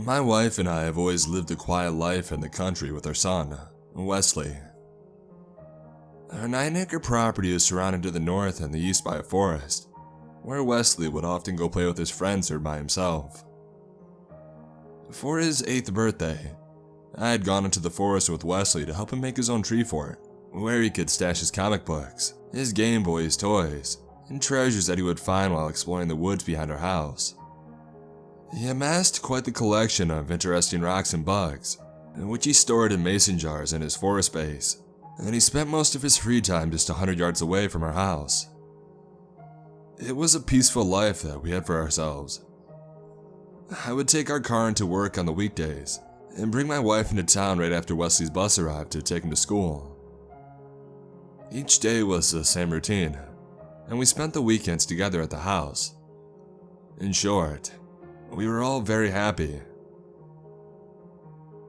My wife and I have always lived a quiet life in the country with our son, Wesley. Our 9-acre property is surrounded to the north and the east by a forest, where Wesley would often go play with his friends or by himself. For his 8th birthday, I had gone into the forest with Wesley to help him make his own tree fort, where he could stash his comic books, his Game Boys toys, and treasures that he would find while exploring the woods behind our house. He amassed quite the collection of interesting rocks and bugs, which he stored in mason jars in his forest base, and he spent most of his free time just 100 yards away from our house. It was a peaceful life that we had for ourselves. I would take our car into work on the weekdays, and bring my wife into town right after Wesley's bus arrived to take him to school. Each day was the same routine, and we spent the weekends together at the house. In short, we were all very happy.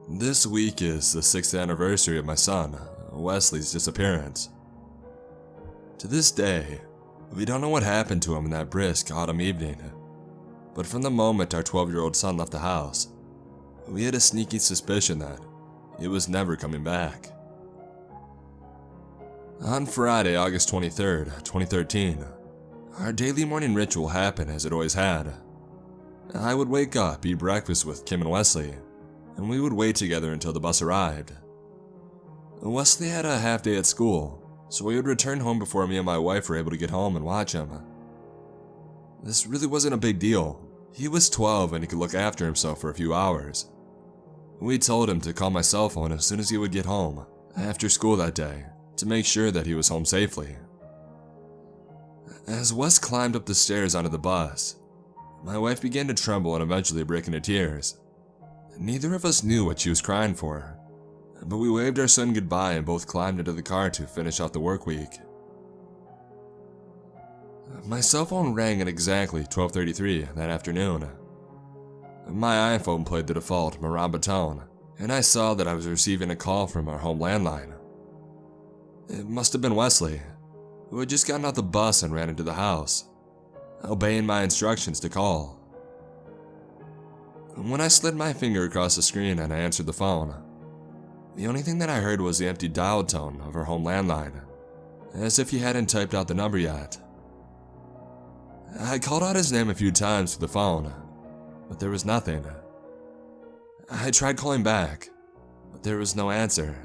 This week is the 6th anniversary of my son, Wesley's disappearance. To this day, we don't know what happened to him in that brisk autumn evening, but from the moment our 12-year-old son left the house, we had a sneaky suspicion that he was never coming back. On Friday, August 23rd, 2013, our daily morning ritual happened as it always had. I would wake up, eat breakfast with Kim and Wesley, and we would wait together until the bus arrived. Wesley had a half day at school, so we would return home before me and my wife were able to get home and watch him. This really wasn't a big deal. He was 12 and he could look after himself for a few hours. We told him to call my cell phone as soon as he would get home, after school that day, to make sure that he was home safely. As Wes climbed up the stairs onto the bus, my wife began to tremble and eventually break into tears. Neither of us knew what she was crying for, but we waved our son goodbye and both climbed into the car to finish off the work week. My cell phone rang at exactly 12:33 that afternoon. My iPhone played the default marimba tone, and I saw that I was receiving a call from our home landline. It must have been Wesley, who had just gotten off the bus and ran into the house, obeying my instructions to call. When I slid my finger across the screen and I answered the phone, the only thing that I heard was the empty dial tone of our home landline, as if he hadn't typed out the number yet. I called out his name a few times through the phone, but there was nothing. I tried calling back, but there was no answer.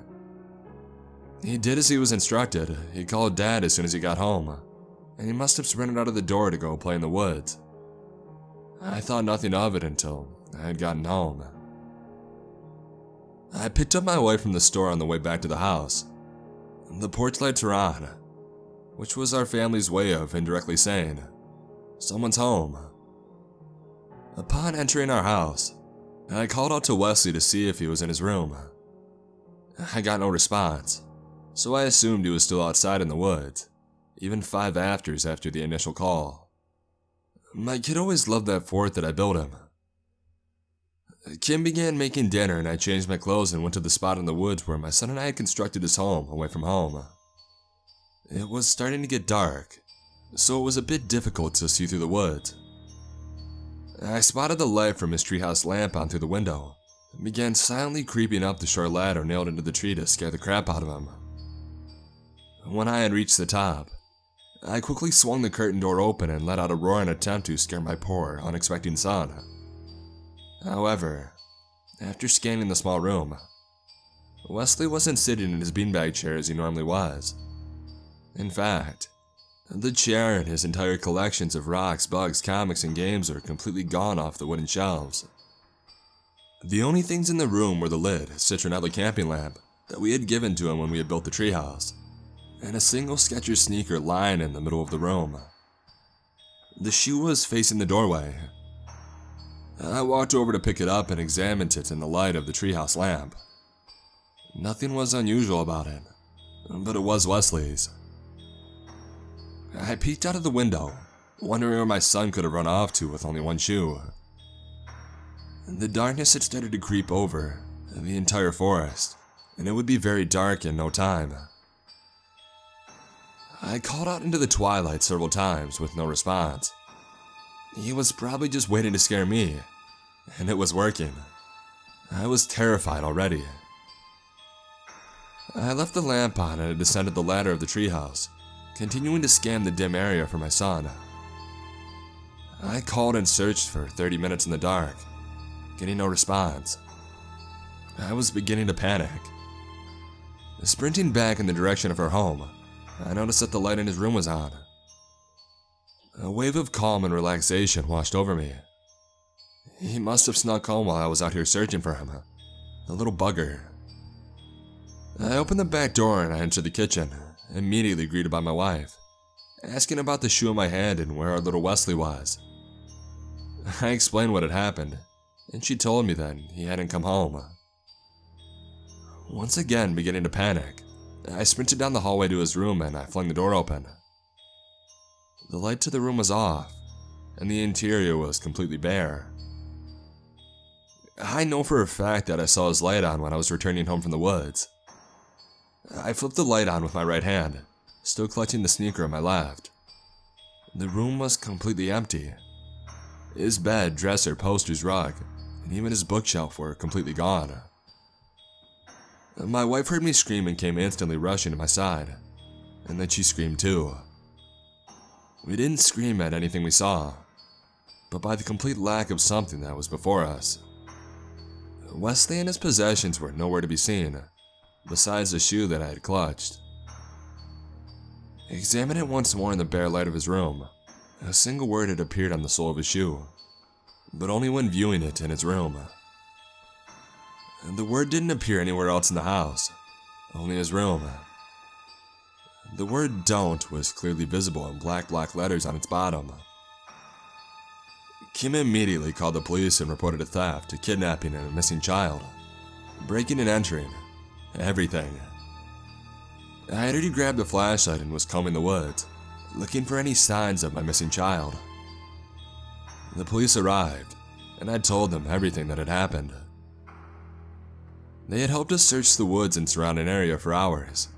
He did as he was instructed. He called Dad as soon as he got home, and he must have sprinted out of the door to go play in the woods. I thought nothing of it until I had gotten home. I picked up my wife from the store on the way back to the house. The porch lights were on, which was our family's way of indirectly saying, "Someone's home." Upon entering our house, I called out to Wesley to see if he was in his room. I got no response, so I assumed he was still outside in the woods, even 5 afters after the initial call. My kid always loved that fort that I built him. Kim began making dinner and I changed my clothes and went to the spot in the woods where my son and I had constructed his home away from home. It was starting to get dark, so it was a bit difficult to see through the woods. I spotted the light from his treehouse lamp on through the window and began silently creeping up the short ladder nailed into the tree to scare the crap out of him. When I had reached the top, I quickly swung the curtain door open and let out a roar in an attempt to scare my poor, unexpecting son. However, after scanning the small room, Wesley wasn't sitting in his beanbag chair as he normally was. In fact, the chair and his entire collections of rocks, bugs, comics, and games were completely gone off the wooden shelves. The only things in the room were the lit, citronella camping lamp that we had given to him when we had built the treehouse, and a single Skechers sneaker lying in the middle of the room. The shoe was facing the doorway. I walked over to pick it up and examined it in the light of the treehouse lamp. Nothing was unusual about it, but it was Wesley's. I peeked out of the window, wondering where my son could have run off to with only one shoe. The darkness had started to creep over the entire forest, and it would be very dark in no time. I called out into the twilight several times with no response. He was probably just waiting to scare me, and it was working. I was terrified already. I left the lamp on and I descended the ladder of the treehouse, continuing to scan the dim area for my son. I called and searched for 30 minutes in the dark, getting no response. I was beginning to panic. Sprinting back in the direction of our home, I noticed that the light in his room was on. A wave of calm and relaxation washed over me. He must have snuck home while I was out here searching for him. The little bugger. I opened the back door and I entered the kitchen, immediately greeted by my wife, asking about the shoe in my hand and where our little Wesley was. I explained what had happened, and she told me that he hadn't come home. Once again beginning to panic, I sprinted down the hallway to his room and I flung the door open. The light to the room was off, and the interior was completely bare. I know for a fact that I saw his light on when I was returning home from the woods. I flipped the light on with my right hand, still clutching the sneaker in my left. The room was completely empty. His bed, dresser, posters, rug, and even his bookshelf were completely gone. My wife heard me scream and came instantly rushing to my side, and then she screamed too. We didn't scream at anything we saw, but by the complete lack of something that was before us. Wesley and his possessions were nowhere to be seen, besides the shoe that I had clutched. Examine it once more in the bare light of his room. A single word had appeared on the sole of his shoe, but only when viewing it in his room. The word didn't appear anywhere else in the house, only his room. The word "don't" was clearly visible in black letters on its bottom. Kim immediately called the police and reported a theft, a kidnapping, and a missing child. Breaking and entering. Everything. I had already grabbed a flashlight and was combing the woods, looking for any signs of my missing child. The police arrived, and I told them everything that had happened. They had helped us search the woods and surrounding area for hours.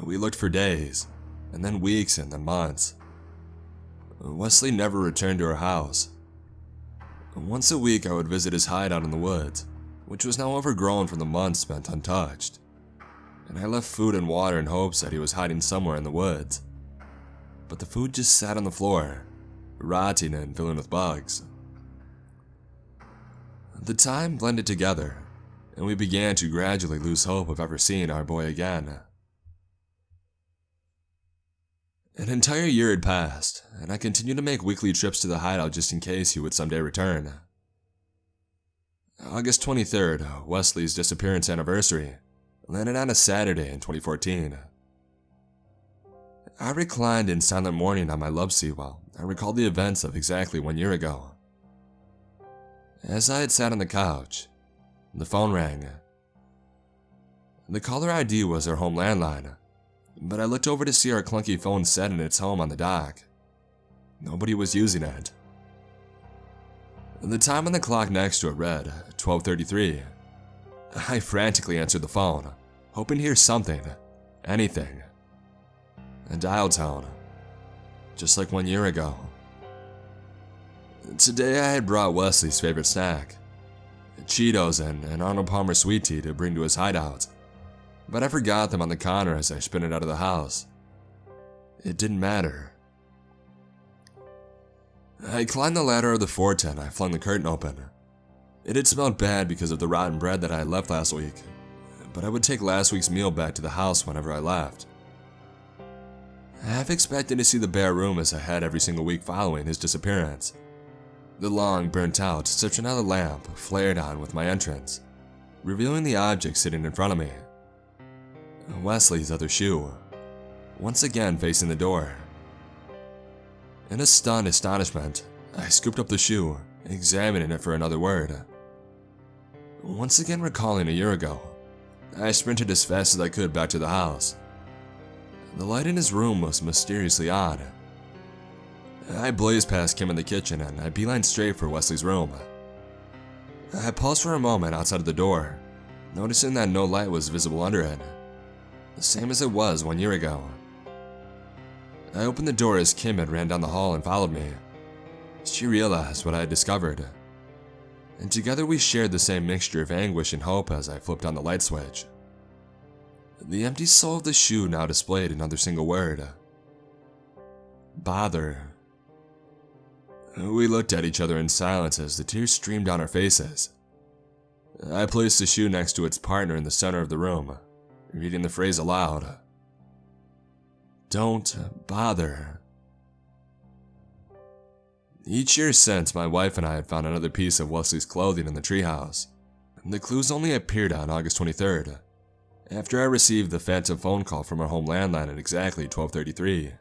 We looked for days, and then weeks, and then months. Wesley never returned to our house. Once a week I would visit his hideout in the woods, which was now overgrown from the months spent untouched, and I left food and water in hopes that he was hiding somewhere in the woods. But the food just sat on the floor, rotting and filling with bugs. The time blended together, and we began to gradually lose hope of ever seeing our boy again. An entire year had passed, and I continued to make weekly trips to the hideout just in case he would someday return. August 23rd, Wesley's disappearance anniversary, landed on a Saturday in 2014. I reclined in silent mourning on my love seat while I recalled the events of exactly 1 year ago. As I had sat on the couch, the phone rang. The caller ID was our home landline, but I looked over to see our clunky phone set in its home on the dock. Nobody was using it. The time on the clock next to it read 12:33. I frantically answered the phone, hoping to hear something, anything. A dial tone, just like 1 year ago. Today I had brought Wesley's favorite snack, Cheetos and an Arnold Palmer sweet tea to bring to his hideout, but I forgot them on the counter as I sprinted out of the house. It didn't matter. I climbed the ladder of the forte and I flung the curtain open. It had smelled bad because of the rotten bread that I had left last week, but I would take last week's meal back to the house whenever I left. I half expected to see the bare room as I had every single week following his disappearance. The long, burnt-out citronella lamp flared on with my entrance, revealing the object sitting in front of me. Wesley's other shoe, once again facing the door. In a stunned astonishment, I scooped up the shoe, examining it for another word. Once again recalling a year ago, I sprinted as fast as I could back to the house. The light in his room was mysteriously on. I blazed past Kim in the kitchen and I beelined straight for Wesley's room. I paused for a moment outside of the door, noticing that no light was visible under it, the same as it was 1 year ago. I opened the door as Kim had ran down the hall and followed me. She realized what I had discovered. and together we shared the same mixture of anguish and hope as I flipped on the light switch. The empty sole of the shoe now displayed another single word. Bother. We looked at each other in silence as the tears streamed down our faces. I placed the shoe next to its partner in the center of the room, reading the phrase aloud. Don't bother. Each year since, my wife and I had found another piece of Wesley's clothing in the treehouse. The clues only appeared on August 23rd, after I received the phantom phone call from our home landline at exactly 12:33.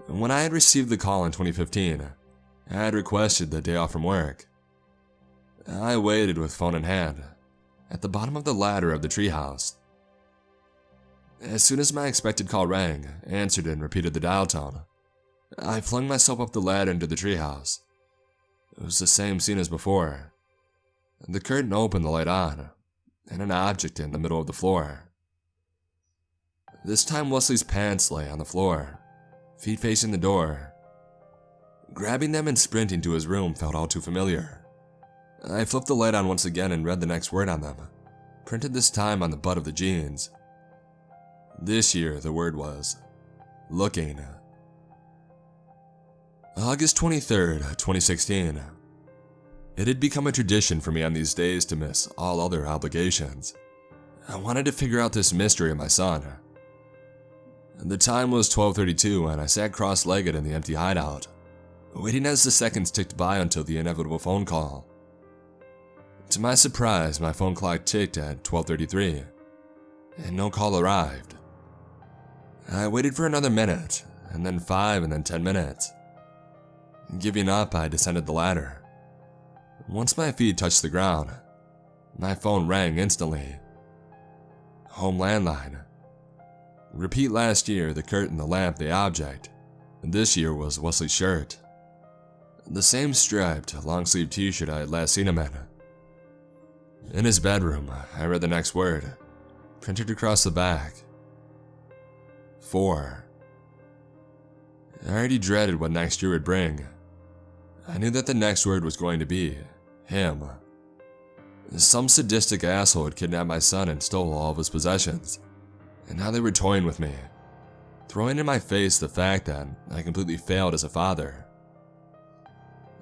When I had received the call in 2015, I had requested the day off from work. I waited with phone in hand, at the bottom of the ladder of the treehouse. As soon as my expected call rang, I answered and repeated the dial tone. I flung myself up the ladder into the treehouse. It was the same scene as before. The curtain opened, the light on, and an object in the middle of the floor. This time Wesley's pants lay on the floor, feet facing the door. Grabbing them and sprinting to his room felt all too familiar. I flipped the light on once again and read the next word on them, printed this time on the butt of the jeans. This year the word was looking. August 23rd, 2016. It had become a tradition for me on these days to miss all other obligations. I wanted to figure out this mystery of my son. The time was 12:32 and I sat cross-legged in the empty hideout, waiting as the seconds ticked by until the inevitable phone call. To my surprise, my phone clock ticked at 12:33, and no call arrived. I waited for another minute, and then 5 and then 10 minutes. Giving up, I descended the ladder. Once my feet touched the ground, my phone rang instantly. Home landline. Repeat last year, the curtain, the lamp, the object. This year was Wesley's shirt. The same striped, long-sleeved t-shirt I had last seen him in. In his bedroom, I read the next word, printed across the back. 4. I already dreaded what next year would bring. I knew that the next word was going to be him. Some sadistic asshole had kidnapped my son and stole all of his possessions, and now they were toying with me, throwing in my face the fact that I completely failed as a father.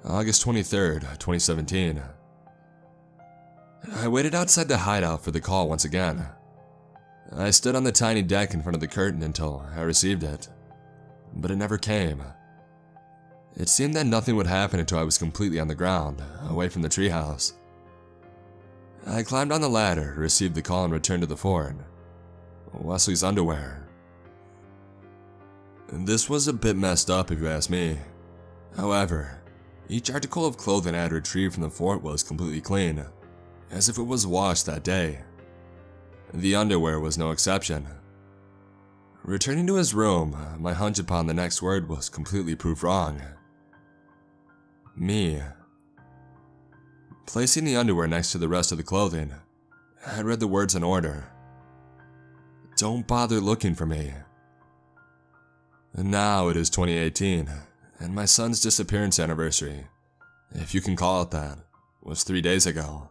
August 23rd, 2017. I waited outside the hideout for the call once again. I stood on the tiny deck in front of the curtain until I received it, but it never came. It seemed that nothing would happen until I was completely on the ground, away from the treehouse. I climbed on the ladder, received the call, and returned to the fort. Wesley's underwear. This was a bit messed up if you ask me. However, each article of clothing I had retrieved from the fort was completely clean, as if it was washed that day. The underwear was no exception. Returning to his room, my hunch upon the next word was completely proved wrong. Me. Placing the underwear next to the rest of the clothing, I read the words in order. Don't bother looking for me. And now it is 2018, and my son's disappearance anniversary, if you can call it that, was 3 days ago.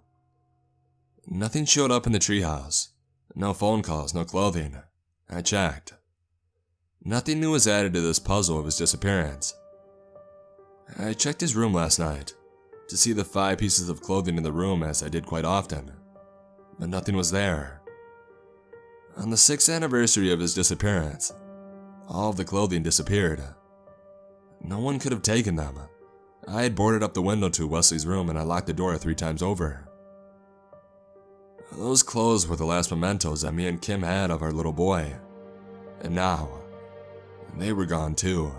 Nothing showed up in the treehouse. No phone calls, no clothing. I checked. Nothing new was added to this puzzle of his disappearance. I checked his room last night to see the 5 pieces of clothing in the room as I did quite often, but nothing was there. On the 6th anniversary of his disappearance, all of the clothing disappeared. No one could have taken them. I had boarded up the window to Wesley's room and I locked the door 3 times over. Those clothes were the last mementos that me and Kim had of our little boy, and now, they were gone too.